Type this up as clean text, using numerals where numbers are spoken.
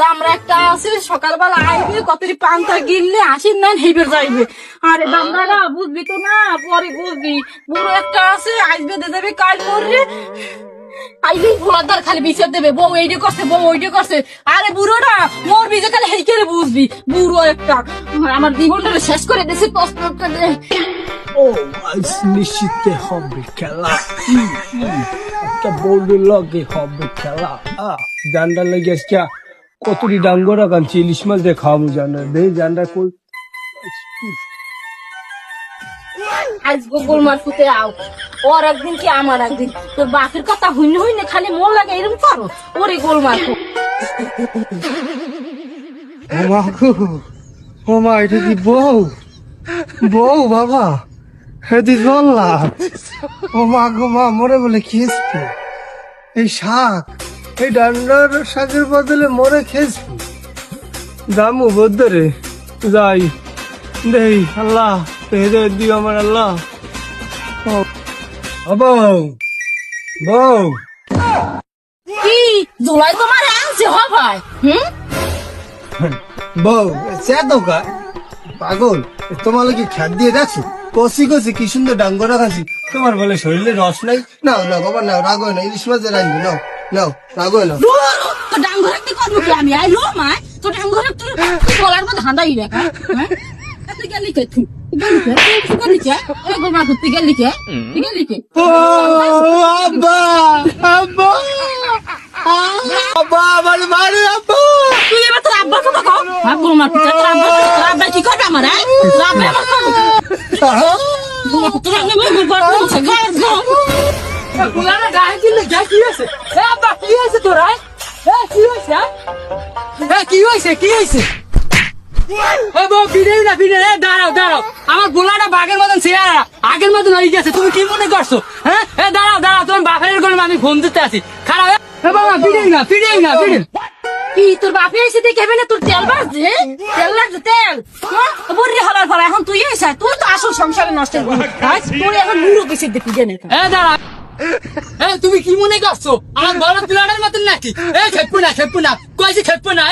দামরা একটা আছে সকালবেলা আইবে কতটি পান্তা গিললে আসেন না হেবের যাইবে। আরে দামরা বুঝবি তো না, পরে বুঝবি। বুড়ো একটা আছে আসবে দে দেবে কাজ করবে, আইলেই ভোলাদার খালি বিচার দেবে, বউ এইটা করছে বউ ওইটা করছে। আরে বুড়োটা মোর বিজে খালি হেই করে বুঝবি। বুড়ো একটা আমার জীবনটা শেষ করে দিয়েছে কষ্ট করে। ও আজ নিশ্চিত হবে খেলা, একটা বলবে লগে হবে খেলা। জান্ডার লেগে আজকে কতটি ডাঙ্গরা কানছি, ইলিশ মাছ দিয়ে খাওয়াবো জান্ডার দে জান্ডার কই। আজ গোল মার ফুটে আও, ওর একদিন কি আমার একদিন। তোর বাপের কথা হইনে হইনে খালি মন লাগে এরকম করো। ওরে গোল মার ও মা গো, ও মা এটা কি বউ? বউ বাবা হেদি জল্লা। ও মা গো মা মরে বলে খেসবো এই শাক, এই ডান্ডার শাকের বদলে মরে খেসবো। দামু বদ্দরে যাই দেই আল্লাহ পেয়ে দিও আমার আল্লাহ। ও বউ বউ কি জোলাই তোমার আনছে হ ভাই। বউ সে দোকা পাগল, তোমার কি খ্যাত দিয়ে দেখছো কষি কষি কি সুন্দর ডাঙ্গরা খাচ্ছি। তোমার বলে শরীরে রস নাই? নাও না বাবা নাও, রাগ হয় না, ইলিশ মাছ রাখবি নাও নাও, রাগ হয় না। তো ডাঙ্গর একটি করবো কি আমি আইলো মাই তো ডাঙ্গর একটু গলার মধ্যে হাঁদাই রেখা। তুই গেলি কে? তুই গেলি কে? ওই গোল মার তুই গেলি কে? তুই গেলি কে? ও আব্বা আব্বা আব্বা আমার মারে আব্বা। তুই এবার তোর আব্বার কথা কও। গোল মার তুই তোর আব্বা কি করবে আমার? তোর আব্বা আমার করবে তোর আগে গোল মার গুলার গায়ে কিনলে যা কি হয়েছে? আব্বা কি হয়েছে তোরা? কি হয়েছে? কি হয়েছে? কি হয়েছে? দাঁড়াও দাঁড়াও, আমার গোলাটা বাঘের মতন চেয়ারা আগের মতন হয়ে গেছে। তুমি কি মনে করছো? হ্যাঁ দাঁড়াও দাঁড়াও, তোমার বাপের গোল আমি ফোন দিতে আছি। খারাপ বাবা ফিরে না ফিরে না ফিরে। কি তোর বাপে এসে দেখে না তোর তেল বাজছে? তেল লাগছে তেল বড়ি হলার ফলে এখন তুই এসে তুই তো আসল সংসারে নষ্ট তুই এখন মুড়ো বেশি দেখি জেনে। দাঁড়া তুমি কি মনে করছো আমার বড় প্লেয়ারের মতন নাকি? খেপু না কয়েছি খেপু না